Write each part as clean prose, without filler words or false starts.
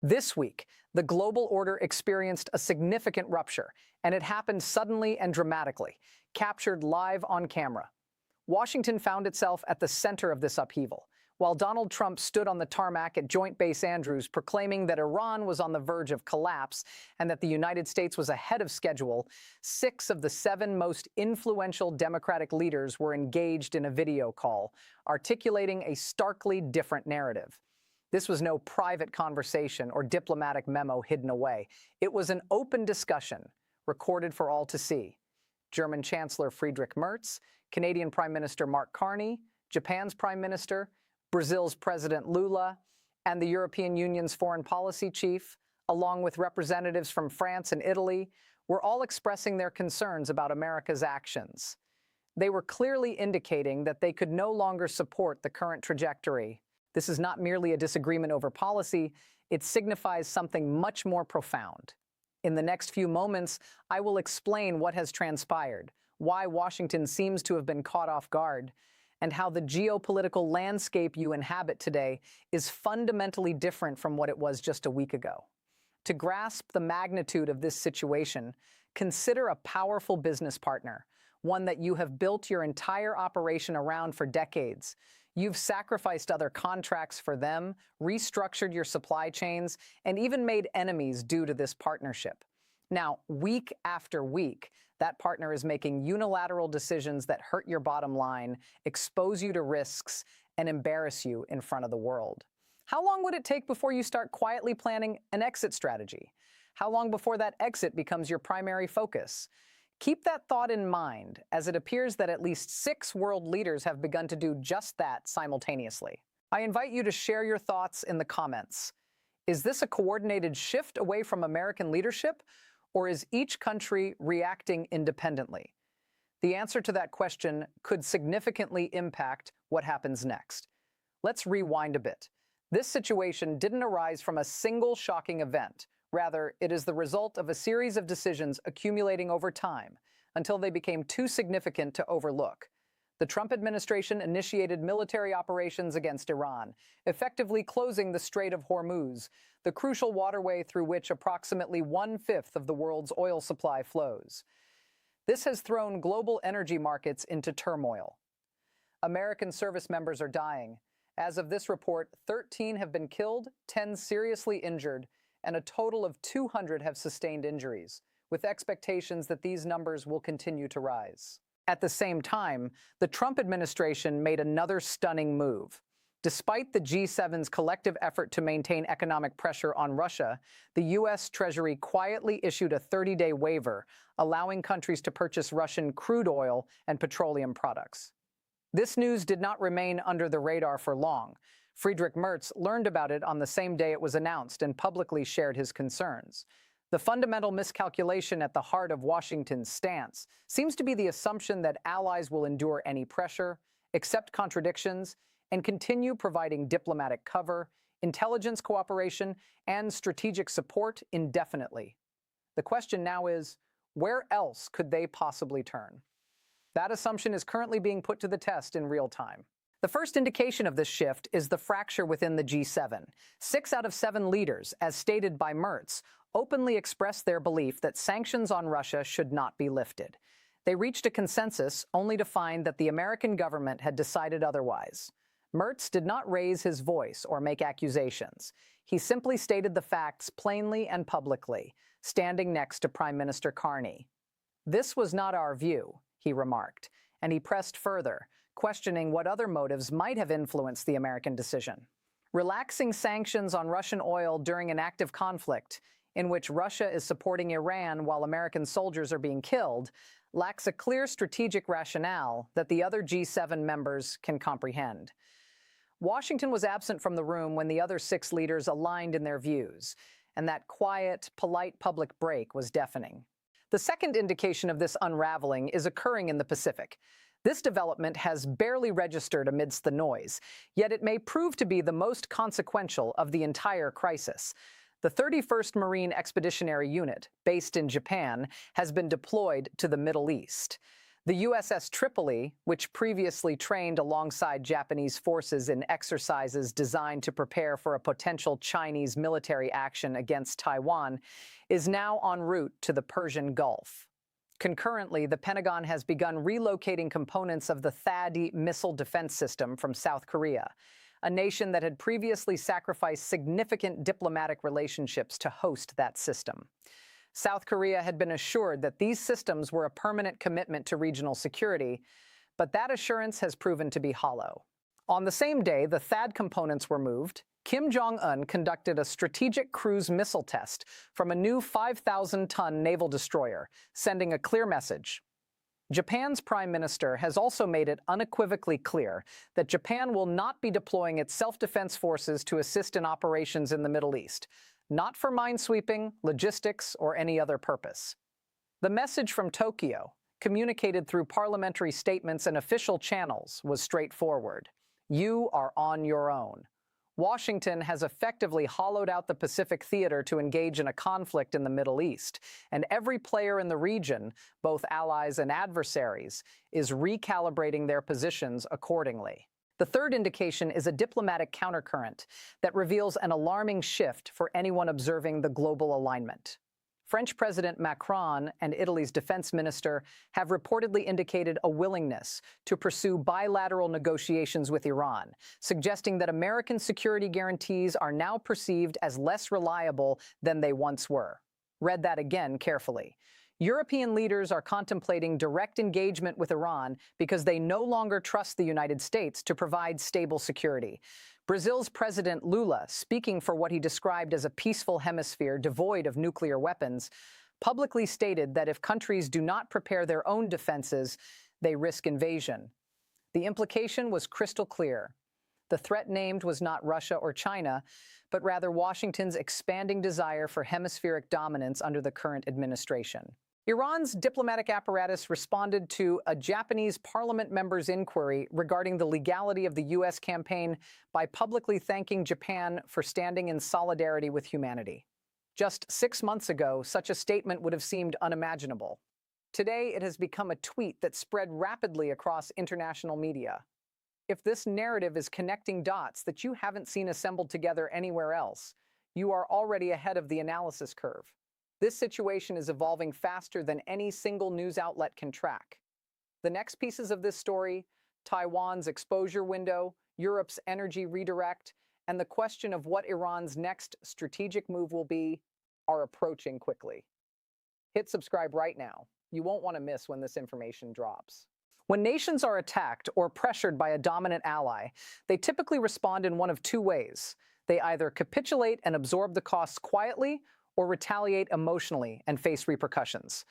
This week, the global order experienced a significant rupture, and it happened suddenly and dramatically, captured live on camera. Washington found itself at the center of this upheaval, while Donald Trump stood on the tarmac at Joint Base Andrews proclaiming that Iran was on the verge of collapse and that the United States was ahead of schedule. 6 of the 7 most influential Democratic leaders were engaged in a video call, articulating a starkly different narrative. This was no private conversation or diplomatic memo hidden away. It was an open discussion, recorded for all to see. German Chancellor Friedrich Merz, Canadian Prime Minister Mark Carney, Japan's Prime Minister, Brazil's President Lula, and the European Union's foreign policy chief, along with representatives from France and Italy, were all expressing their concerns about America's actions. They were clearly indicating that they could no longer support the current trajectory. This is not merely a disagreement over policy, it signifies something much more profound. In the next few moments, I will explain what has transpired, why Washington seems to have been caught off guard, and how the geopolitical landscape you inhabit today is fundamentally different from what it was just a week ago. To grasp the magnitude of this situation, consider a powerful business partner, one that you have built your entire operation around for decades. You've sacrificed other contracts for them, restructured your supply chains, and even made enemies due to this partnership. Now, week after week, that partner is making unilateral decisions that hurt your bottom line, expose you to risks, and embarrass you in front of the world. How long would it take before you start quietly planning an exit strategy? How long before that exit becomes your primary focus? Keep that thought in mind, as it appears that at least 6 world leaders have begun to do just that simultaneously. I invite you to share your thoughts in the comments. Is this a coordinated shift away from American leadership, or is each country reacting independently? The answer to that question could significantly impact what happens next. Let's rewind a bit. This situation didn't arise from a single shocking event. Rather, it is the result of a series of decisions accumulating over time until they became too significant to overlook. The Trump administration initiated military operations against Iran, effectively closing the Strait of Hormuz, the crucial waterway through which approximately 1/5 of the world's oil supply flows. This has thrown global energy markets into turmoil. American service members are dying. As of this report, 13 have been killed, 10 seriously injured, and a total of 200 have sustained injuries, with expectations that these numbers will continue to rise. At the same time, the Trump administration made another stunning move. Despite the G7's collective effort to maintain economic pressure on Russia, the U.S. Treasury quietly issued a 30-day waiver, allowing countries to purchase Russian crude oil and petroleum products. This news did not remain under the radar for long. Friedrich Merz learned about it on the same day it was announced and publicly shared his concerns. The fundamental miscalculation at the heart of Washington's stance seems to be the assumption that allies will endure any pressure, accept contradictions, and continue providing diplomatic cover, intelligence cooperation, and strategic support indefinitely. The question now is, where else could they possibly turn? That assumption is currently being put to the test in real time. The first indication of this shift is the fracture within the G7. 6 out of 7 leaders, as stated by Merz, openly expressed their belief that sanctions on Russia should not be lifted. They reached a consensus only to find that the American government had decided otherwise. Merz did not raise his voice or make accusations. He simply stated the facts plainly and publicly, standing next to Prime Minister Carney. "This was not our view," he remarked, and he pressed further, questioning what other motives might have influenced the American decision. Relaxing sanctions on Russian oil during an active conflict, in which Russia is supporting Iran while American soldiers are being killed, lacks a clear strategic rationale that the other G7 members can comprehend. Washington was absent from the room when the other 6 leaders aligned in their views, and that quiet, polite public break was deafening. The second indication of this unraveling is occurring in the Pacific. This development has barely registered amidst the noise, yet it may prove to be the most consequential of the entire crisis. The 31st Marine Expeditionary Unit, based in Japan, has been deployed to the Middle East. The USS Tripoli, which previously trained alongside Japanese forces in exercises designed to prepare for a potential Chinese military action against Taiwan, is now en route to the Persian Gulf. Concurrently, the Pentagon has begun relocating components of the THAAD missile defense system from South Korea, a nation that had previously sacrificed significant diplomatic relationships to host that system. South Korea had been assured that these systems were a permanent commitment to regional security, but that assurance has proven to be hollow. On the same day the THAAD components were moved, Kim Jong-un conducted a strategic cruise missile test from a new 5,000-ton naval destroyer, sending a clear message. Japan's prime minister has also made it unequivocally clear that Japan will not be deploying its self-defense forces to assist in operations in the Middle East, not for minesweeping, logistics, or any other purpose. The message from Tokyo, communicated through parliamentary statements and official channels, was straightforward. You are on your own. Washington has effectively hollowed out the Pacific theater to engage in a conflict in the Middle East, and every player in the region, both allies and adversaries, is recalibrating their positions accordingly. The third indication is a diplomatic countercurrent that reveals an alarming shift for anyone observing the global alignment. French President Macron and Italy's defense minister have reportedly indicated a willingness to pursue bilateral negotiations with Iran, suggesting that American security guarantees are now perceived as less reliable than they once were. Read that again carefully. European leaders are contemplating direct engagement with Iran because they no longer trust the United States to provide stable security. Brazil's President Lula, speaking for what he described as a peaceful hemisphere devoid of nuclear weapons, publicly stated that if countries do not prepare their own defenses, they risk invasion. The implication was crystal clear. The threat named was not Russia or China, but rather Washington's expanding desire for hemispheric dominance under the current administration. Iran's diplomatic apparatus responded to a Japanese parliament member's inquiry regarding the legality of the U.S. campaign by publicly thanking Japan for standing in solidarity with humanity. Just 6 months ago, such a statement would have seemed unimaginable. Today, it has become a tweet that spread rapidly across international media. If this narrative is connecting dots that you haven't seen assembled together anywhere else, you are already ahead of the analysis curve. This situation is evolving faster than any single news outlet can track. The next pieces of this story, Taiwan's exposure window, Europe's energy redirect, and the question of what Iran's next strategic move will be, are approaching quickly. Hit subscribe right now. You won't want to miss when this information drops. When nations are attacked or pressured by a dominant ally, they typically respond in one of two ways. They either capitulate and absorb the costs quietly, or retaliate emotionally and face repercussions.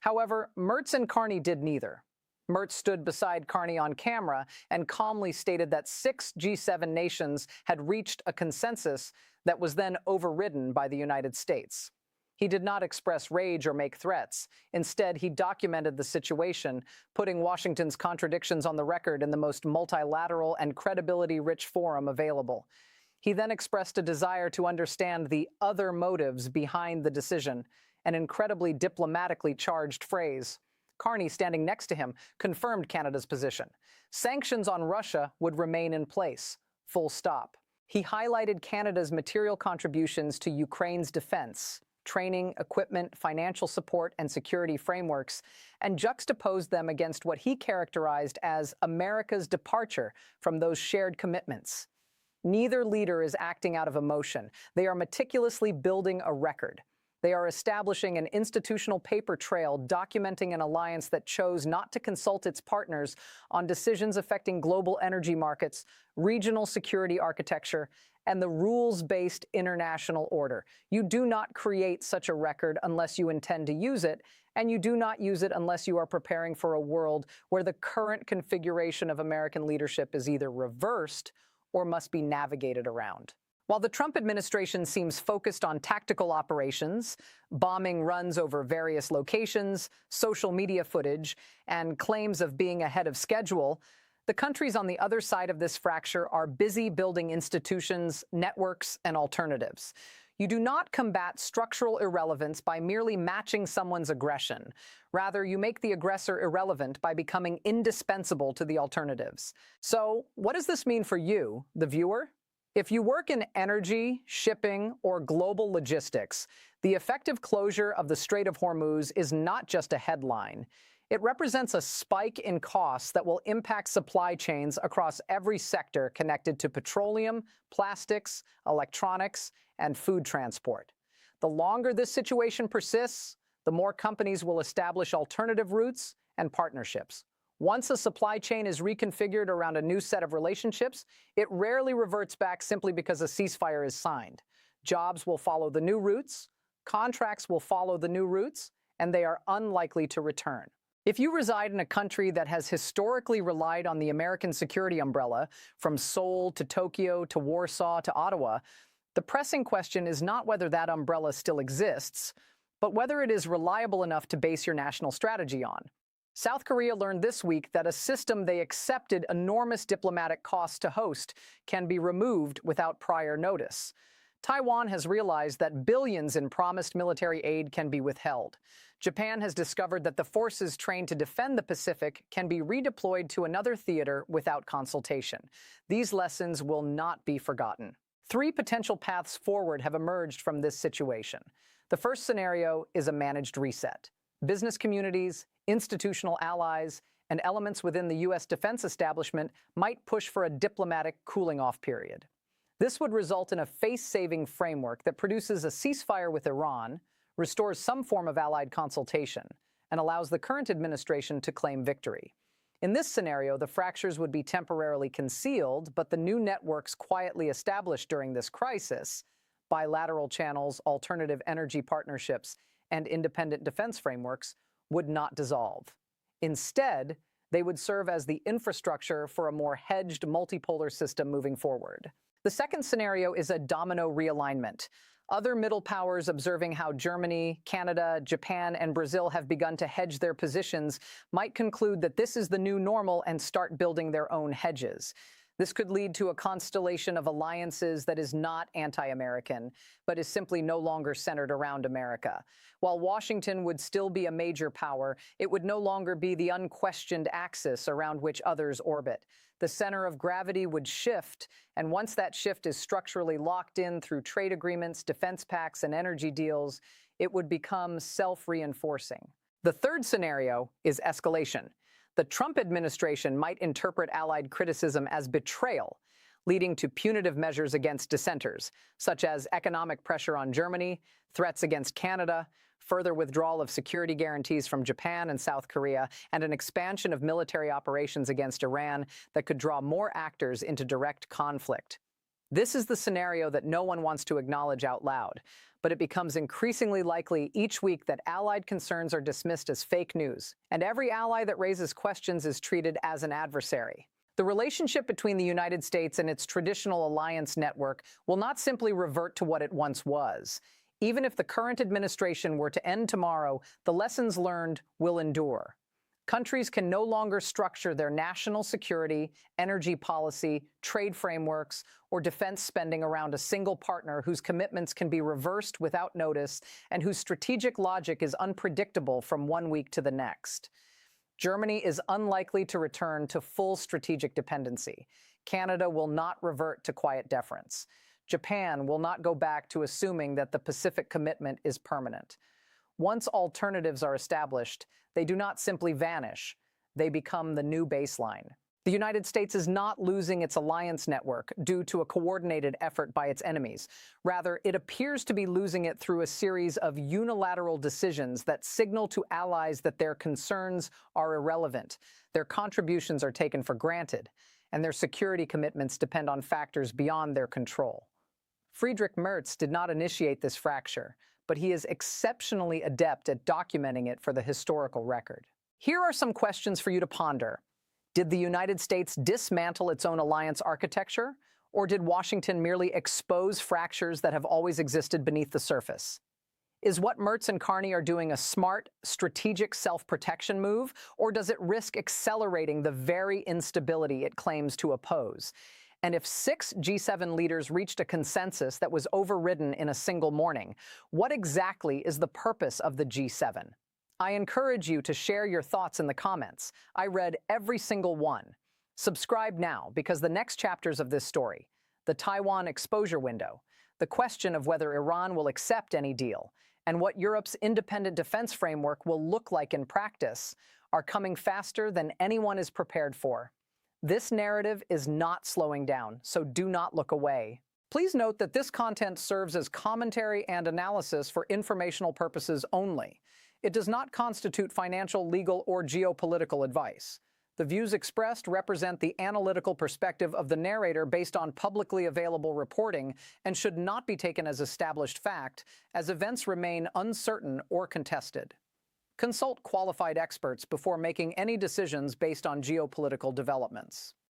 However, Merz and Carney did neither. Merz stood beside Carney on camera and calmly stated that 6 G7 nations had reached a consensus that was then overridden by the United States. He did not express rage or make threats. Instead, he documented the situation, putting Washington's contradictions on the record in the most multilateral and credibility-rich forum available. He then expressed a desire to understand the other motives behind the decision, an incredibly diplomatically charged phrase. Carney, standing next to him, confirmed Canada's position. Sanctions on Russia would remain in place, full stop. He highlighted Canada's material contributions to Ukraine's defense, training, equipment, financial support, and security frameworks, and juxtaposed them against what he characterized as America's departure from those shared commitments. Neither leader is acting out of emotion. They are meticulously building a record. They are establishing an institutional paper trail documenting an alliance that chose not to consult its partners on decisions affecting global energy markets, regional security architecture, and the rules-based international order. You do not create such a record unless you intend to use it, and you do not use it unless you are preparing for a world where the current configuration of American leadership is either reversed or must be navigated around. While the Trump administration seems focused on tactical operations, bombing runs over various locations, social media footage, and claims of being ahead of schedule, the countries on the other side of this fracture are busy building institutions, networks, and alternatives. You do not combat structural irrelevance by merely matching someone's aggression. Rather, you make the aggressor irrelevant by becoming indispensable to the alternatives. So, what does this mean for you, the viewer? If you work in energy, shipping, or global logistics, the effective closure of the Strait of Hormuz is not just a headline. It represents a spike in costs that will impact supply chains across every sector connected to petroleum, plastics, electronics, and food transport. The longer this situation persists, the more companies will establish alternative routes and partnerships. Once a supply chain is reconfigured around a new set of relationships, it rarely reverts back simply because a ceasefire is signed. Jobs will follow the new routes, contracts will follow the new routes, and they are unlikely to return. If you reside in a country that has historically relied on the American security umbrella, from Seoul to Tokyo to Warsaw to Ottawa, the pressing question is not whether that umbrella still exists, but whether it is reliable enough to base your national strategy on. South Korea learned this week that a system they accepted enormous diplomatic costs to host can be removed without prior notice. Taiwan has realized that billions in promised military aid can be withheld. Japan has discovered that the forces trained to defend the Pacific can be redeployed to another theater without consultation. These lessons will not be forgotten. 3 potential paths forward have emerged from this situation. The first scenario is a managed reset. Business communities, institutional allies, and elements within the U.S. defense establishment might push for a diplomatic cooling-off period. This would result in a face-saving framework that produces a ceasefire with Iran, restores some form of allied consultation, and allows the current administration to claim victory. In this scenario, the fractures would be temporarily concealed, but the new networks quietly established during this crisis, bilateral channels, alternative energy partnerships, and independent defense frameworks, would not dissolve. Instead, they would serve as the infrastructure for a more hedged multipolar system moving forward. The second scenario is a domino realignment. Other middle powers observing how Germany, Canada, Japan, and Brazil have begun to hedge their positions might conclude that this is the new normal and start building their own hedges. This could lead to a constellation of alliances that is not anti-American, but is simply no longer centered around America. While Washington would still be a major power, it would no longer be the unquestioned axis around which others orbit. The center of gravity would shift, and once that shift is structurally locked in through trade agreements, defense pacts, and energy deals, it would become self-reinforcing. The third scenario is escalation. The Trump administration might interpret allied criticism as betrayal, leading to punitive measures against dissenters, such as economic pressure on Germany, threats against Canada, further withdrawal of security guarantees from Japan and South Korea, and an expansion of military operations against Iran that could draw more actors into direct conflict. This is the scenario that no one wants to acknowledge out loud, but it becomes increasingly likely each week that allied concerns are dismissed as fake news, and every ally that raises questions is treated as an adversary. The relationship between the United States and its traditional alliance network will not simply revert to what it once was. Even if the current administration were to end tomorrow, the lessons learned will endure. Countries can no longer structure their national security, energy policy, trade frameworks, or defense spending around a single partner whose commitments can be reversed without notice and whose strategic logic is unpredictable from one week to the next. Germany is unlikely to return to full strategic dependency. Canada will not revert to quiet deference. Japan will not go back to assuming that the Pacific commitment is permanent. Once alternatives are established, they do not simply vanish, they become the new baseline. The United States is not losing its alliance network due to a coordinated effort by its enemies. Rather, it appears to be losing it through a series of unilateral decisions that signal to allies that their concerns are irrelevant, their contributions are taken for granted, and their security commitments depend on factors beyond their control. Friedrich Merz did not initiate this fracture, but he is exceptionally adept at documenting it for the historical record. Here are some questions for you to ponder. Did the United States dismantle its own alliance architecture, or did Washington merely expose fractures that have always existed beneath the surface? Is what Merz and Carney are doing a smart, strategic self-protection move, or does it risk accelerating the very instability it claims to oppose? And if 6 G7 leaders reached a consensus that was overridden in a single morning, what exactly is the purpose of the G7? I encourage you to share your thoughts in the comments. I read every single one. Subscribe now, because the next chapters of this story, the Taiwan exposure window, the question of whether Iran will accept any deal, and what Europe's independent defense framework will look like in practice, are coming faster than anyone is prepared for. This narrative is not slowing down, so do not look away. Please note that this content serves as commentary and analysis for informational purposes only. It does not constitute financial, legal, or geopolitical advice. The views expressed represent the analytical perspective of the narrator based on publicly available reporting and should not be taken as established fact, as events remain uncertain or contested. Consult qualified experts before making any decisions based on geopolitical developments.